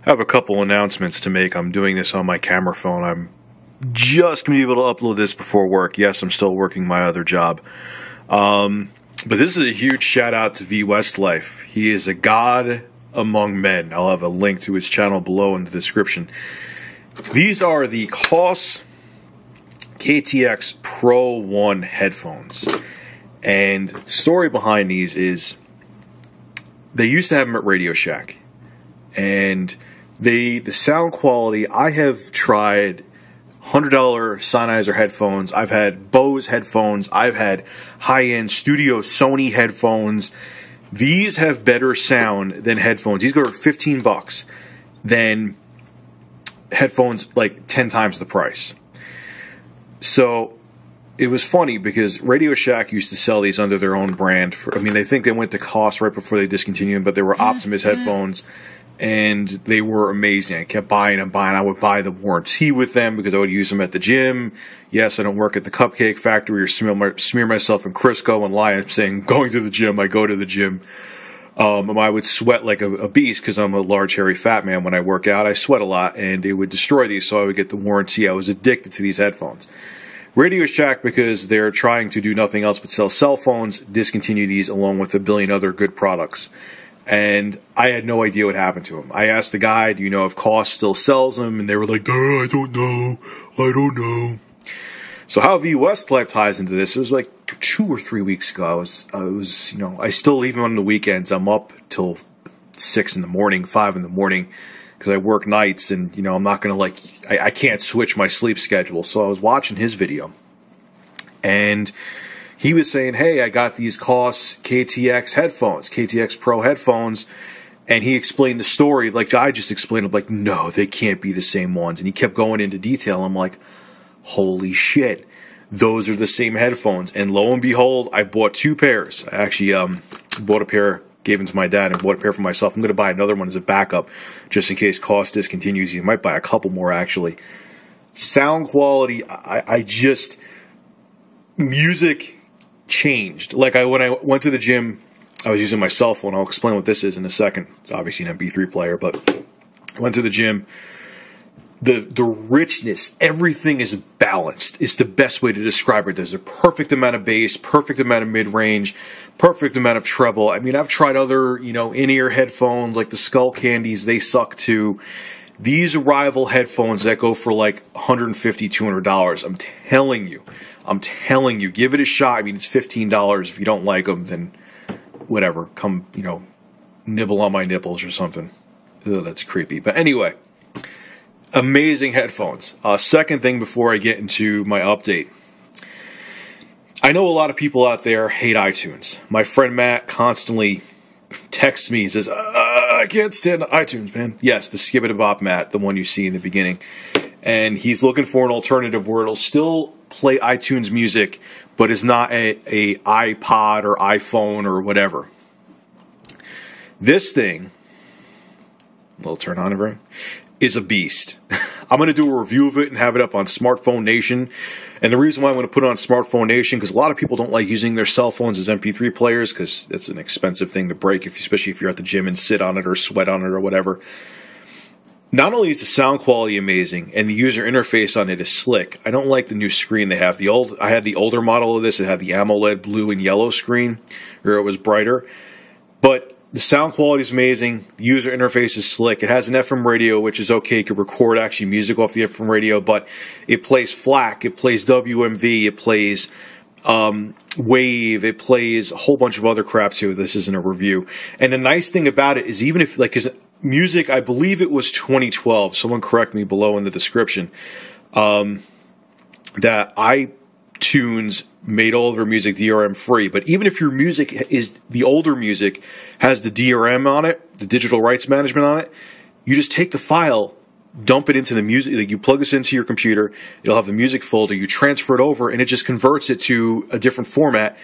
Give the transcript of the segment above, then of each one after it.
I have a couple announcements to make. I'm doing this on my camera phone. I'm just going to be able to upload this before work. Yes, I'm still working my other job. But this is a huge shout out to VWestlife. He is a god among men. I'll have a link to his channel below in the description. These are the KOS KTX Pro 1 headphones. And the story behind these is they used to have them at Radio Shack. And the sound quality, I have tried $100 Sennheiser headphones. I've had Bose headphones. I've had high-end studio Sony headphones. These have better sound than headphones. These go for $15 than headphones like 10 times the price. So it was funny because Radio Shack used to sell these under their own brand. They think they went to KOS right before they discontinued them, but they were Optimus headphones. And they were amazing. I kept buying them. I would buy the warranty with them because I would use them at the gym. Yes, I don't work at the Cupcake Factory or smear myself in Crisco and lie. I'm saying going to the gym, I go to the gym. I would sweat like a beast because I'm a large, hairy, fat man. When I work out, I sweat a lot, and it would destroy these, so I would get the warranty. I was addicted to these headphones. Radio Shack, because they're trying to do nothing else but sell cell phones, discontinue these along with a billion other good products. And I had no idea what happened to them. I asked the guy, do you know if KOS still sells them? And they were like, I don't know. So how VWestlife ties into this, it was like 2 or 3 weeks ago. I still leave them on the weekends. I'm up till 6 in the morning, 5 in the morning, because I work nights, and, I'm not going to, I can't switch my sleep schedule. So I was watching his video, and he was saying, hey, I got these KOS KTX headphones, KTX Pro headphones, and he explained the story like I just explained. I'm like, no, they can't be the same ones. And he kept going into detail. I'm like, holy shit, those are the same headphones. And lo and behold, I bought 2 pairs. I actually bought a pair, gave them to my dad, and bought a pair for myself. I'm going to buy another one as a backup just in case KOS discontinues. You might buy a couple more, actually. Sound quality, music changed. When I went to the gym, I was using my cell phone. I'll explain what this is in a second. It's obviously an MP3 player, but I went to the gym. The richness, everything is balanced. It's the best way to describe it. There's a perfect amount of bass, perfect amount of mid-range, perfect amount of treble. I've tried other, in-ear headphones like the Skull Candies. They suck too. These rival headphones that go for like $150, $200. I'm telling you, give it a shot. It's $15. If you don't like them, then whatever. Come, nibble on my nipples or something. Ugh, that's creepy. But anyway, amazing headphones. Second thing before I get into my update. I know a lot of people out there hate iTunes. My friend Matt constantly texts me and says, I can't stand iTunes, man. Yes, the Skibidi-Bop Matt, the one you see in the beginning. And he's looking for an alternative where it'll still play iTunes music, but it's not a iPod or iPhone or whatever. This thing, a little turn on over, is a beast. I'm going to do a review of it and have it up on Smartphone Nation. And the reason why I'm going to put it on Smartphone Nation, because a lot of people don't like using their cell phones as MP3 players, because it's an expensive thing to break, especially if you're at the gym and sit on it or sweat on it or whatever. Not only is the sound quality amazing, and the user interface on it is slick. I don't like the new screen they have. I had the older model of this. It had the AMOLED blue and yellow screen, where it was brighter. But the sound quality is amazing. The user interface is slick. It has an FM radio, which is okay. It can record actually music off the FM radio, but it plays FLAC, it plays WMV, it plays Wave, it plays a whole bunch of other crap too. This isn't a review. And the nice thing about it is, even if, because music, I believe it was 2012, someone correct me below in the description, that iTunes made all of their music DRM free. But even if your music is, the older music has the DRM on it, the digital rights management on it, you just take the file, dump it into the music, like you plug this into your computer, it'll have the music folder, you transfer it over, and it just converts it to a different format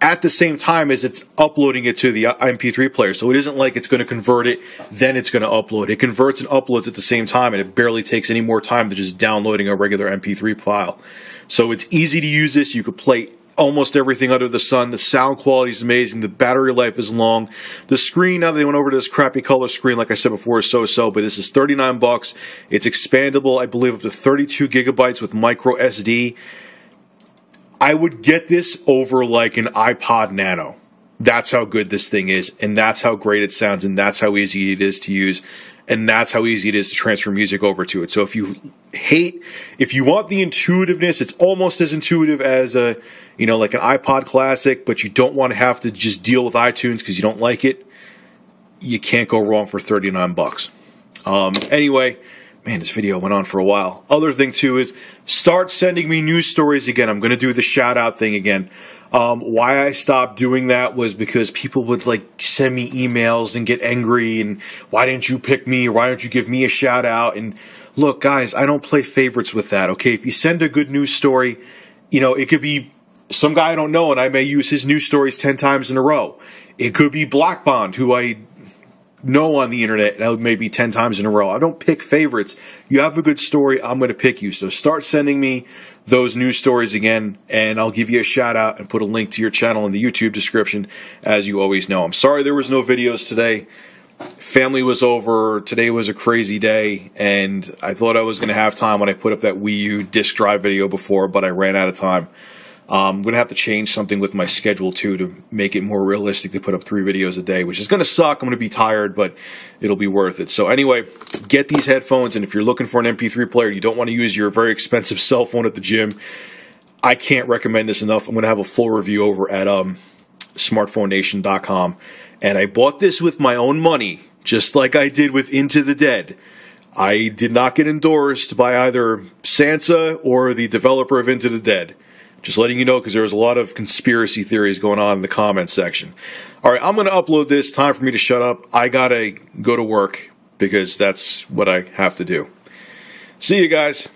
at the same time as it's uploading it to the MP3 player. So it isn't like it's going to convert it, then it's going to upload. It converts and uploads at the same time, and it barely takes any more time than just downloading a regular MP3 file. So it's easy to use this. You could play almost everything under the sun. The sound quality is amazing. The battery life is long. The screen, now that they went over to this crappy color screen, like I said before, is so-so, but this is $39. It's expandable, I believe, up to 32 gigabytes with micro SD. I would get this over like an iPod Nano. That's how good this thing is, and that's how great it sounds, and that's how easy it is to use, and that's how easy it is to transfer music over to it. So if you want the intuitiveness, it's almost as intuitive as a, like an iPod Classic, but you don't want to have to just deal with iTunes because you don't like it. You can't go wrong for $39. Anyway, man, this video went on for a while. Other thing too is start sending me news stories again. I'm going to do the shout out thing again. Why I stopped doing that was because people would send me emails and get angry and why didn't you pick me? Or why don't you give me a shout out? And look, guys, I don't play favorites with that. Okay, if you send a good news story, it could be some guy I don't know and I may use his news stories 10 times in a row. It could be Black Bond, who I know on the internet, and maybe 10 times in a row. I don't pick favorites. You have a good story, I'm going to pick you. So start sending me those news stories again, and I'll give you a shout out and put a link to your channel in the YouTube description, as you always know. I'm sorry there was no videos today. Family was over. Today was a crazy day, and I thought I was going to have time when I put up that Wii U disk drive video before, but I ran out of time. I'm going to have to change something with my schedule, too, to make it more realistic to put up 3 videos a day, which is going to suck. I'm going to be tired, but it'll be worth it. So anyway, get these headphones, and if you're looking for an MP3 player, you don't want to use your very expensive cell phone at the gym, I can't recommend this enough. I'm going to have a full review over at smartphonenation.com. And I bought this with my own money, just like I did with Into the Dead. I did not get endorsed by either Sansa or the developer of Into the Dead. Just letting you know, because there was a lot of conspiracy theories going on in the comments section. All right, I'm going to upload this. Time for me to shut up. I got to go to work because that's what I have to do. See you guys.